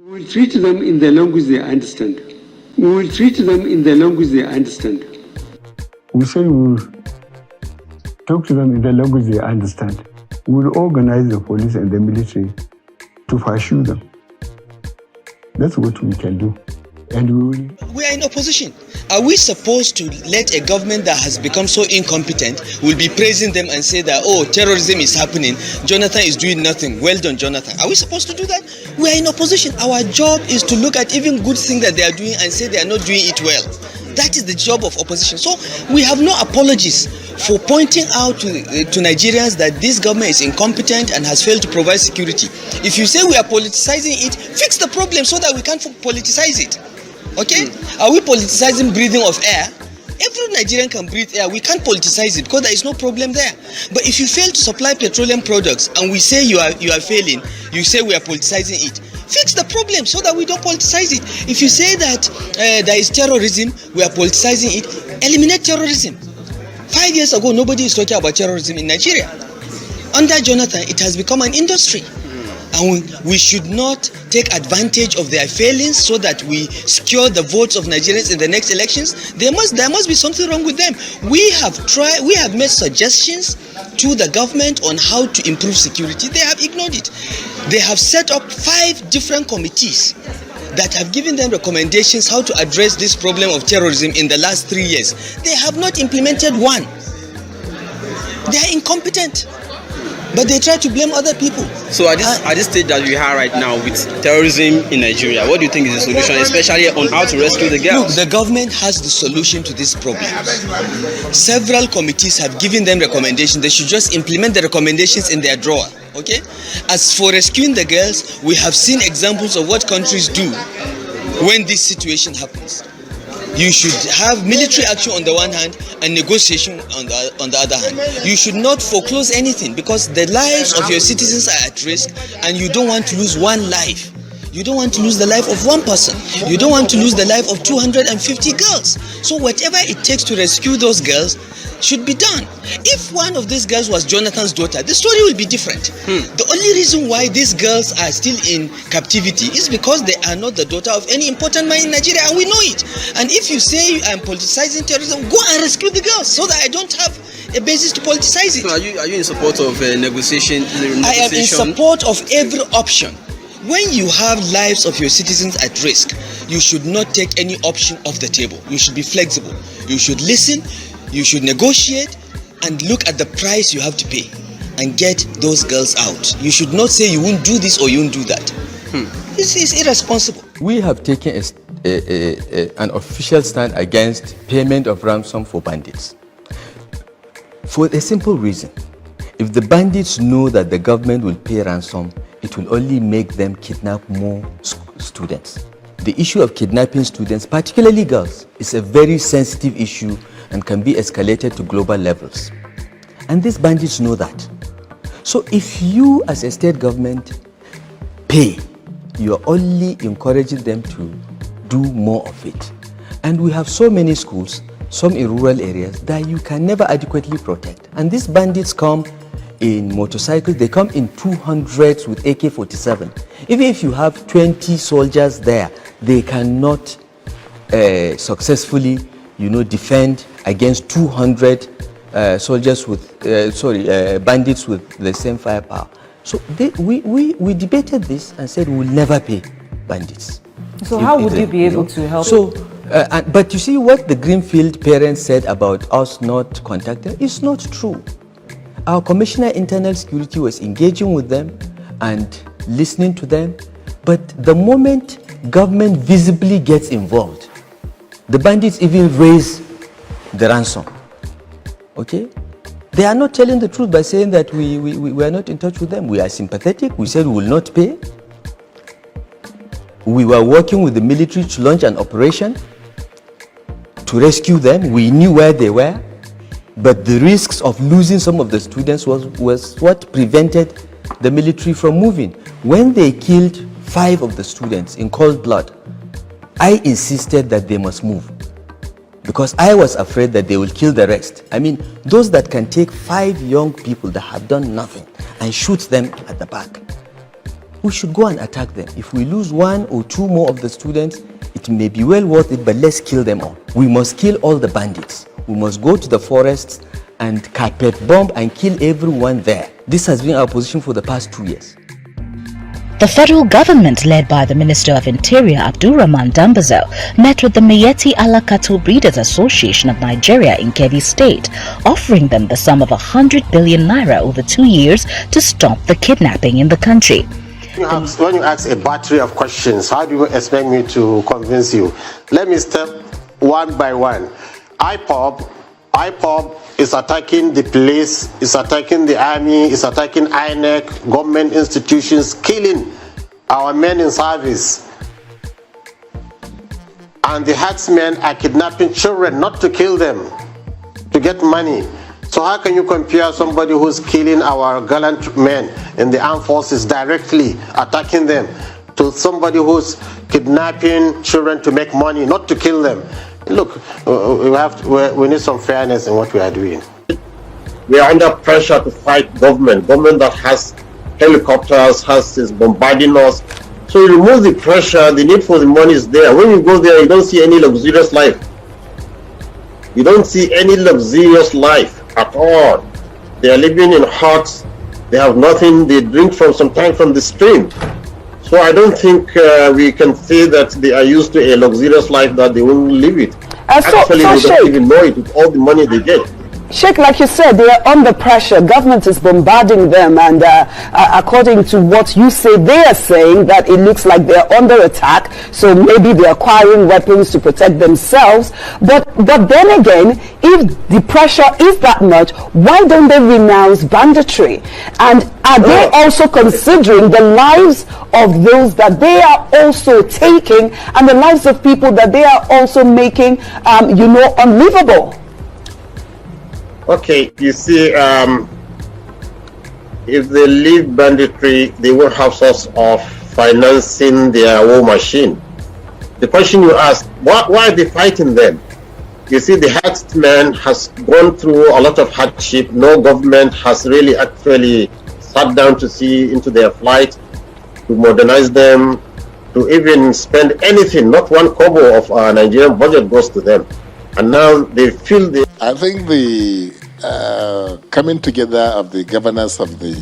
We will treat them in the language they understand. We will treat them in the language they understand. We say we will talk to them in the language they understand. We will organize the police and the military to pursue them. That's what we can do. And we are in opposition. Are we supposed to let a government that has become so incompetent, will be praising them and say that, oh, terrorism is happening, Jonathan is doing nothing, well done Jonathan? Are we supposed to do that? We are in opposition. Our job is to look at even good things that they are doing and say they are not doing it well. That is the job of opposition. So we have no apologies for pointing out to Nigerians that this government is incompetent and has failed to provide security. If you say we are politicizing it, fix the problem so that we can't politicize it. Okay? Are we politicizing breathing of air? Every Nigerian can breathe air. We can't politicize it because there is no problem there. But if you fail to supply petroleum products and we say you are failing, you say we are politicizing it. Fix the problem so that we don't politicize it. If you say that there is terrorism, we are politicizing it, eliminate terrorism. 5 years ago, nobody is talking about terrorism in Nigeria. Under Jonathan, it has become an industry. And we should not take advantage of their failings so that we secure the votes of Nigerians in the next elections. There must be something wrong with them. We have made suggestions to the government on how to improve security. They have ignored it. They have set up 5 different committees that have given them recommendations how to address this problem of terrorism in the last 3 years. They have not implemented one. They are incompetent. But they try to blame other people. So at this stage that we are right now with terrorism in Nigeria, what do you think is the solution, especially on how to rescue the girls? Look, the government has the solution to this problem. Several committees have given them recommendations. They should just implement the recommendations in their drawer. Okay? As for rescuing the girls, we have seen examples of what countries do when this situation happens. You should have military action on the one hand and negotiation on the other hand. You should not foreclose anything because the lives of your citizens are at risk and you don't want to lose one life. You don't want to lose the life of one person. You don't want to lose the life of 250 girls. So whatever it takes to rescue those girls should be done. If one of these girls was Jonathan's daughter, the story will be different. The only reason why these girls are still in captivity is because they are not the daughter of any important man in Nigeria, and we know it. And if you say I'm politicizing terrorism, go and rescue the girls so that I don't have a basis to politicize it. So are you in support of negotiation? I am in support of every option. When you have lives of your citizens at risk, you should not take any option off the table. You should be flexible. You should listen. You should negotiate and look at the price you have to pay and get those girls out. You should not say you won't do this or you won't do that. This is irresponsible. We have taken an official stand against payment of ransom for bandits. For a simple reason. If the bandits know that the government will pay ransom, it will only make them kidnap more students. The issue of kidnapping students, particularly girls, is a very sensitive issue and can be escalated to global levels. And these bandits know that. So if you as a state government pay, you are only encouraging them to do more of it. And we have so many schools, some in rural areas, that you can never adequately protect. And these bandits come in motorcycles, they come in 200s with AK-47. Even if you have 20 soldiers there, they cannot successfully, defend against 200 soldiers with, bandits with the same firepower. So we debated this and said we will never pay bandits. So how would you be able to help? So, but you see what the Greenfield parents said about us not contacting is not true. Our Commissioner Internal Security was engaging with them and listening to them, but the moment government visibly gets involved, the bandits even raise the ransom. Okay? They are not telling the truth by saying that we are not in touch with them. We are sympathetic. We said we will not pay. We were working with the military to launch an operation to rescue them. We knew where they were, but the risks of losing some of the students was what prevented the military from moving. When they killed 5 of the students in cold blood, I insisted that they must move because I was afraid that they will kill the rest. I mean, those that can take 5 young people that have done nothing and shoot them at the back. we should go and attack them. If we lose 1 or 2 more of the students, it may be well worth it, but let's kill them all. We must kill all the bandits. We must go to the forests and carpet bomb and kill everyone there. This has been our position for the past 2 years. The federal government, led by the Minister of Interior Abdurrahman Dambazel, met with the Miyeti Allah Cattle Breeders Association of Nigeria in Kebbi State, offering them the sum of 100 billion naira over 2 years to stop the kidnapping in the country. When you ask a battery of questions, how do you expect me to convince you? Let me step one by one. IPOP is attacking the police, is attacking the army, is attacking INEC, government institutions, killing our men in service. And the herdsmen are kidnapping children, not to kill them, to get money. So how can you compare somebody who's killing our gallant men in the armed forces directly, attacking them, to somebody who's kidnapping children to make money, not to kill them? Look, we need some fairness in what we are doing. We are under pressure to fight government that has helicopters, is bombarding us. So you remove the pressure, the need for the money is there. When you go there, you don't see any luxurious life. You don't see any luxurious life at all. They are living in huts, they have nothing, they drink sometimes from the stream. So I don't think we can say that they are used to a luxurious life that they won't live it. Actually, they don't even know it with all the money they get. Sheik, like you said, they are under pressure. Government is bombarding them, and according to what you say, they are saying that it looks like they are under attack. So maybe they're acquiring weapons to protect themselves. But then again, if the pressure is that much, why don't they renounce banditry? And are they also considering the lives of those that they are also taking, and the lives of people that they are also making, unlivable? Okay, you see, if they leave banditry, they will have source of financing their war machine. The question you ask, why are they fighting them? You see, the herdsmen has gone through a lot of hardship. No government has really actually sat down to see into their plight, to modernize them, to even spend anything. Not one kobo of our Nigerian budget goes to them. And now they feel the... I think the coming together of the governors of the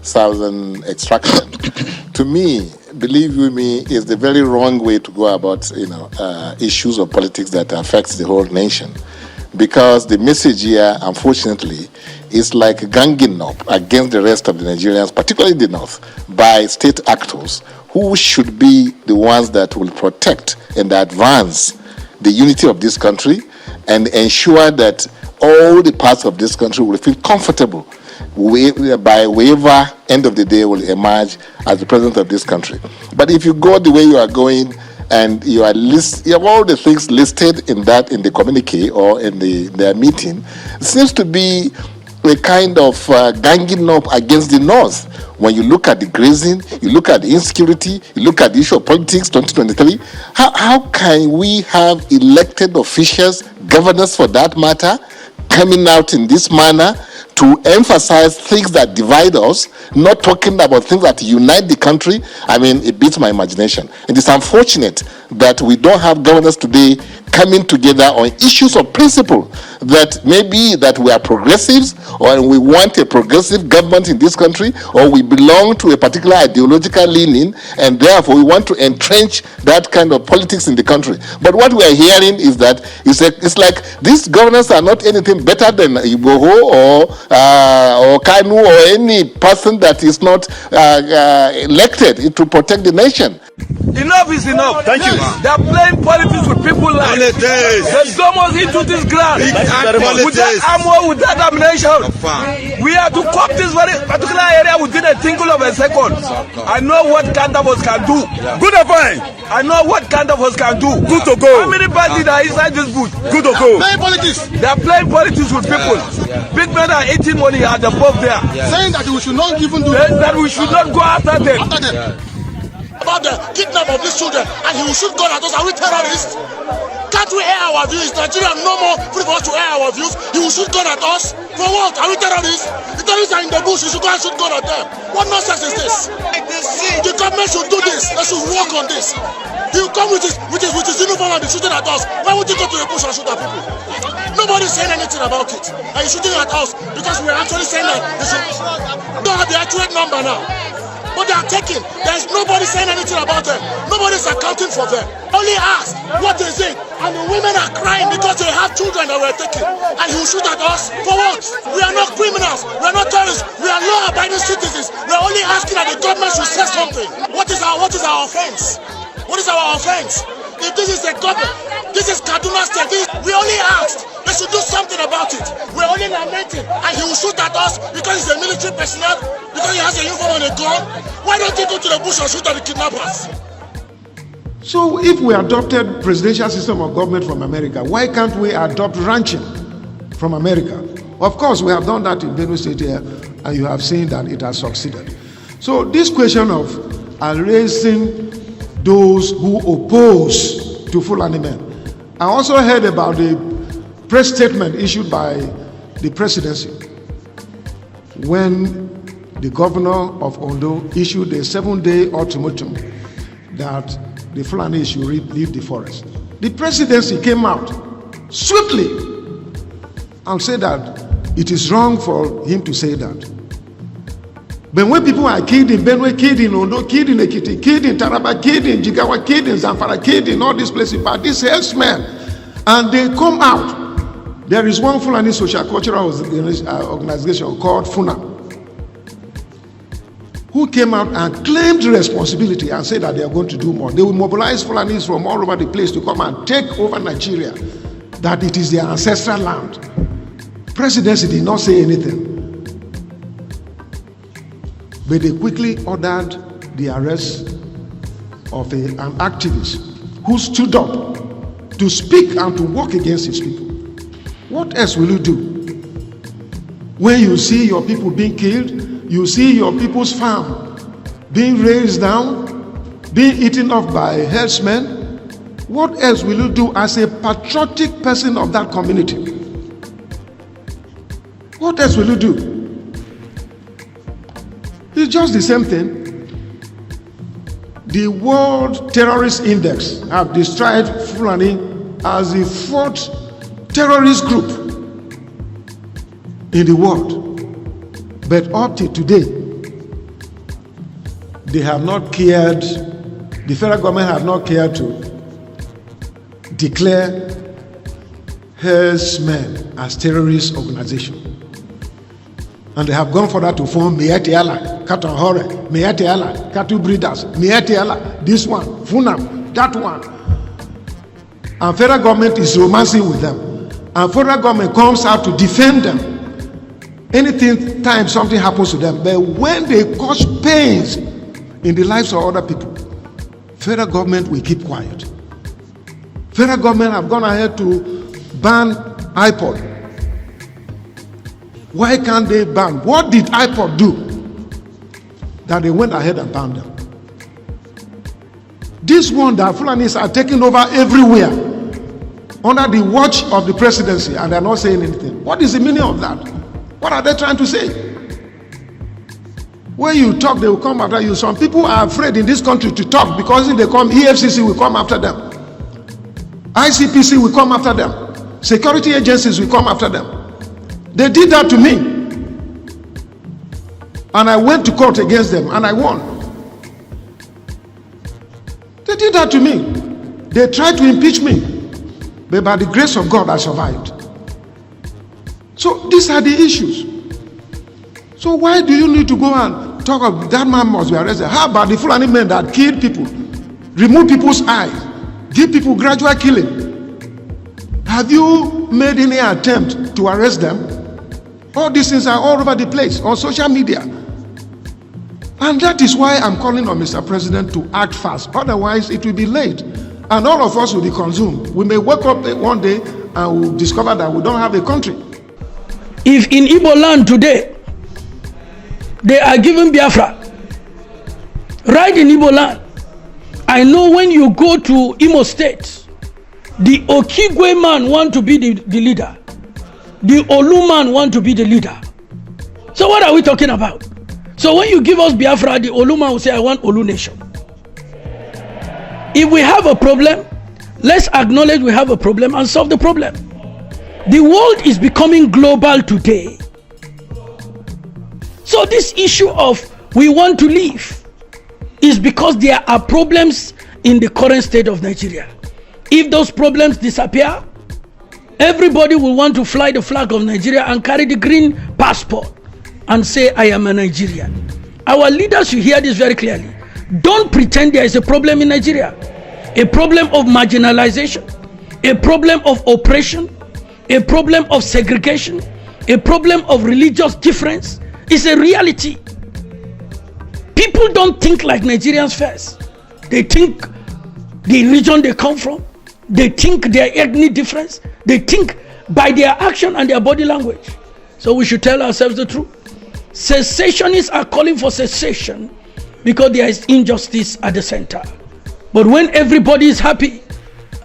southern extraction, to me, believe you me, is the very wrong way to go about issues of politics that affects the whole nation. Because the message here, unfortunately, is like ganging up against the rest of the Nigerians, particularly the north, by state actors who should be the ones that will protect and advance the unity of this country and ensure that all the parts of this country will feel comfortable by whoever end of the day will emerge as the president of this country. But if you go the way you are going and you have all the things listed in the communique or in their meeting, it seems to be a kind of ganging up against the north. When you look at the grazing, you look at the insecurity, you look at the issue of politics 2023, how can we have elected officials, governors for that matter, coming out in this manner to emphasize things that divide us, not talking about things that unite the country? I mean, it beats my imagination. It is unfortunate that we don't have governors today coming together on issues of principle, that maybe that we are progressives or we want a progressive government in this country, or we belong to a particular ideological leaning and therefore we want to entrench that kind of politics in the country. But what we are hearing is that it's like these governors are not anything better than Igbo or Kanu or any person that is not elected to protect the nation. Enough is enough. Thank you. They are playing politics with people's lives. They dump us into this ground with that armor, with that ammunition. We have to cop this very particular area within a tinkle of a second. I know what kind of us can do. Good or fine? I know what kind of us can do. Good to go. How many bandits are inside this booth? Good to go. Playing politics. They are playing politics with people. Big men are eating money at the above there. Saying that we should not even do that. We should not go after them. About the kidnap of these children, and he will shoot gun at us. Are we terrorists? Can't we air our views? Nigeria no more free for us to air our views. He will shoot gun at us. For what? Are we terrorists? The terrorists are in the bush. You should go and shoot gun at them. What nonsense is this? The government should do this. They should work on this. You come with his uniform and be shooting at us. Why would you go to the bush and shoot at people? Nobody's saying anything about it. And you're shooting at us because we're actually saying that they don't have the accurate number now. But they are taking. There's nobody saying anything about them. Nobody's accounting for them. Only ask, what is it? And the women are crying because they have children that were taken. And you shoot at us? For what? We are not criminals. We are not terrorists. We are law-abiding citizens. We are only asking that the government should say something. What is our offense? What is our offense? If this is the government, this is Kaduna State, we only asked. They should do something about it. We're only lamenting. And he will shoot at us because he's a military personnel, because he has a uniform and a gun. Why don't he go to the bush and shoot at the kidnappers? So if we adopted presidential system of government from America, why can't we adopt ranching from America? Of course, we have done that in Benue State here, and you have seen that it has succeeded. So this question of erasing those who oppose to Fulani men. I also heard about the press statement issued by the presidency when the governor of Ondo issued a 7-day ultimatum that the Fulani should leave the forest. The presidency came out swiftly and said that it is wrong for him to say that. But when people are killed in Benue, killed in Ondo, killed in Ekiti, killed in Taraba, killed in Jigawa, killed in Zamfara, killed in all these places by these herdsmen, and they come out. There is one Fulani social cultural organization called FUNA, who came out and claimed responsibility and said that they are going to do more. They will mobilize Fulanis from all over the place to come and take over Nigeria, that it is their ancestral land. Presidency did not say anything. But they quickly ordered the arrest of an activist who stood up to speak and to work against his people. What else will you do? When you see your people being killed, you see your people's farm being razed down, being eaten up by herdsmen, what else will you do as a patriotic person of that community? What else will you do? It's just the same thing. The World Terrorist Index have described Fulani as the 4th terrorist group in the world. But up to today, they have not cared, the federal government have not cared to declare herdsmen as terrorist organization. And they have gone further to form Miyeti Allah, Cattle Hore, Miyeti Allah, Cattle Breeders, Miyeti Allah, this one, Funam, that one. And federal government is romancing with them. And federal government comes out to defend them anything time something happens to them. But when they cause pains in the lives of other people, federal government will keep quiet. Federal government have gone ahead to ban IPOP. Why can't they ban? What did IPOP do that they went ahead and banned them? This one that Fulanis are taking over everywhere under the watch of the presidency, and they're not saying anything. What is the meaning of that? What are they trying to say? When you talk, they will come after you. Some people are afraid in this country to talk because if they come, EFCC will come after them. ICPC will come after them. Security agencies will come after them. They did that to me. And I went to court against them and I won. They did that to me. They tried to impeach me. But by the grace of God, I survived. So these are the issues. So why do you need to go and talk about that man must be arrested? How about the Fulani men that killed people, remove people's eyes, give people gradual killing? Have you made any attempt to arrest them? All these things are all over the place on social media. And that is why I'm calling on Mr. President to act fast. Otherwise, it will be late. And all of us will be consumed. We may wake up one day and we'll discover that we don't have a country. If in Igbo land today, they are giving Biafra, right in Igbo land, I know when you go to Imo State, the Okigwe man want to be the leader. The Olu man want to be the leader. So what are we talking about? So when you give us Biafra, the Olu man will say, I want Olu nation. If we have a problem, let's acknowledge we have a problem and solve the problem. The world is becoming global today. So this issue of we want to leave is because there are problems in the current state of Nigeria. If those problems disappear, everybody will want to fly the flag of Nigeria and carry the green passport and say, I am a Nigerian. Our leaders should hear this very clearly. Don't pretend there is a problem in Nigeria. A problem of marginalization, a problem of oppression, a problem of segregation, a problem of religious difference is a reality. People don't think like Nigerians first. They think the region they come from, they think their ethnic difference, they think by their action and their body language. So we should tell ourselves the truth. Secessionists are calling for cessation because there is injustice at the center. But when everybody is happy,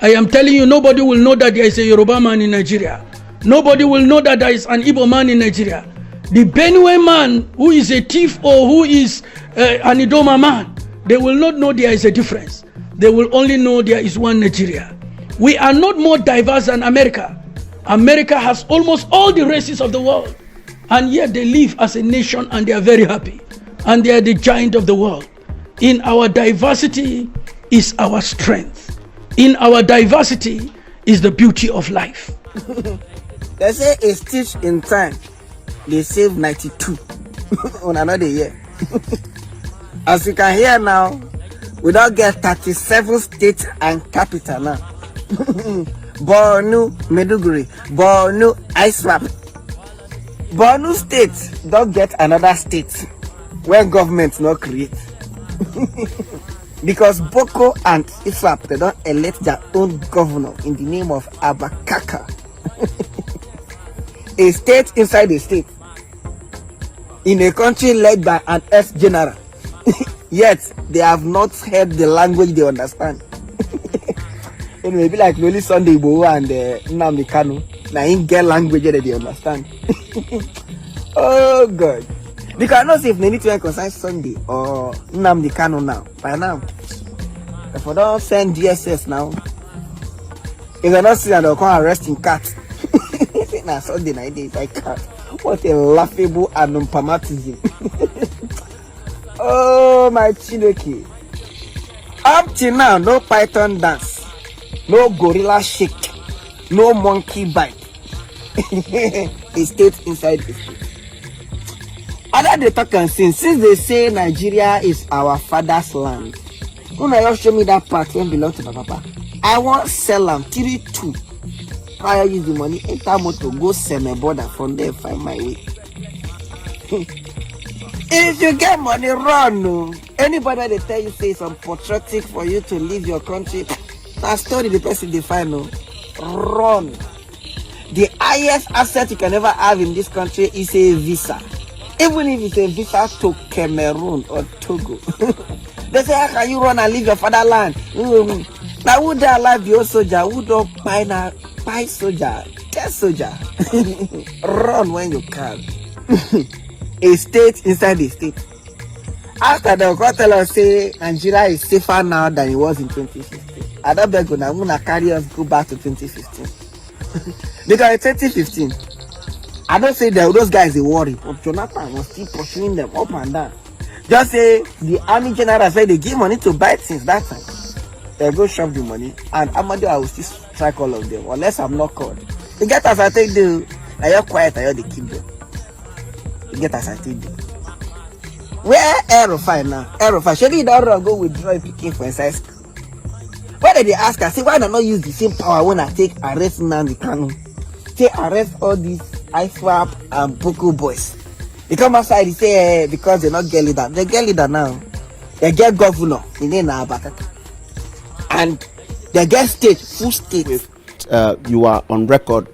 I am telling you, nobody will know that there is a Yoruba man in Nigeria. Nobody will know that there is an Igbo man in Nigeria. The Benue man who is a thief or who is an Idoma man, they will not know there is a difference. They will only know there is one Nigeria. We are not more diverse than America. America has almost all the races of the world, and yet they live as a nation and they are very happy. And they are the giant of the world. In our diversity is our strength. In our diversity is the beauty of life. They say a stitch in time, they save 92 on another year. As you can hear now, we don't get 37 states and capital now. Borno, Meduguri, Borno, ISWAP. Borno state don't get another state when government not create. Because Boko and ISWAP, they don't elect their own governor in the name of Abakaka. A state inside a state. In a country led by an ex-general. Yet, they have not heard the language they understand. It may be like Loli Sunday Igbo and Nnamdi Kanu. Now, in get language that they understand. Oh, God. Because I know if they need to concern Sunday or Nnamdi Kanu now, by now. If I don't send DSS now, if I don't see that they'll come arresting cat. Now, Sunday night is like cat. What a laughable and unpamatism. Oh, my Chineke. Up till now, no python dance, no gorilla shake, no monkey bite. A state inside the state. Other they talk and sing, since they say Nigeria is our father's land. When I show me that part when belong to my papa, I want sell them 3-2. I use the money, enter motor, go sell my border from there, find my way. If you get money, run. No. Anybody they tell you say some patriotic for you to leave your country, that story the person define. No, run. The highest asset you can ever have in this country is a visa. Even if it's a visa to Cameroon or Togo. They say, how can you run and leave your fatherland? Now would they alive your soldier? Who don't buy soldier? Get soldier. Run when you can. A state inside a state. After the tell us say Nigeria is safer now than it was in 2015. I don't beg you now, I'm gonna carry us go back to 2015. Because in 2015, I don't say that those guys they worry, but Jonathan was still pursuing them up and down. Just say the army general said they give money to buy things that time. They go shove the money, and Amadu I will still strike all of them, unless I'm not called. You get as I take the, now you're quiet, I they keep them. Get as I take them. Where El-Rufai now? El-Rufai, should he don't go withdraw if he came for inside school? Why did they ask her? Say, why not use the same power when I take arrest Nnamdi Kanu? Say, arrest all these ISWAP and Boko boys. They come outside, they say, because they not get leader. They get leader now. They get governor. In Abducted. And they get state, full state. You are on record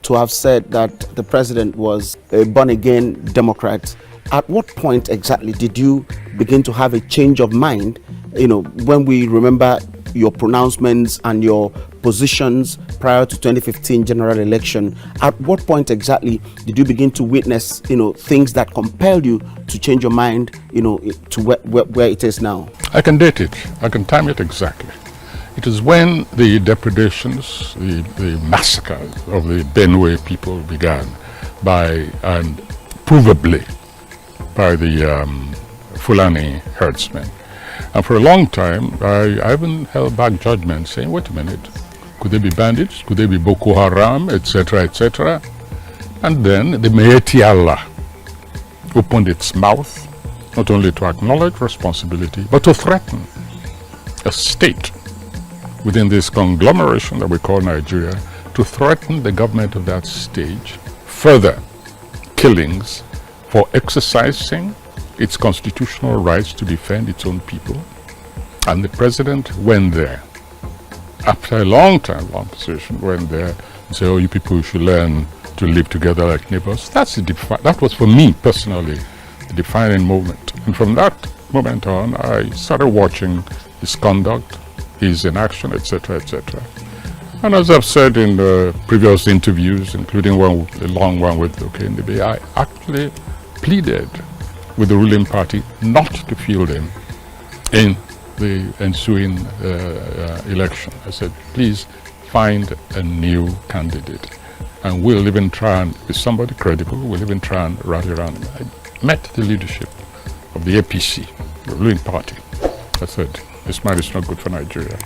to have said that the president was a born-again Democrat. At what point exactly did you begin to have a change of mind? You know, when we remember your pronouncements and your positions prior to 2015 general election, at what point exactly did you begin to witness, you know, things that compelled you to change your mind, you know, to where it is now? I can date it. I can time it exactly. It is when the depredations, the massacre of the Benue people began by, and provably by the Fulani herdsmen. And for a long time, I haven't held back judgment saying, wait a minute, could they be bandits? Could they be Boko Haram, etc., etc.? And then the Miyeti Allah opened its mouth, not only to acknowledge responsibility, but to threaten a state within this conglomeration that we call Nigeria, to threaten the government of that stage, further killings for exercising its constitutional rights to defend its own people. And the president went there, after a long position, went there and said, oh, you people should learn to live together like neighbors. That was for me personally the defining moment. And from that moment on, I started watching his conduct, his inaction, etc., etc. And as I've said in previous interviews, including a long one with Okindebe, I actually pleaded with the ruling party not to field him in the ensuing election. I said, please find a new candidate, and we'll even try and be somebody credible. We'll even try and rally around him. I met the leadership of the APC, the ruling party. I said, this man is not good for Nigeria.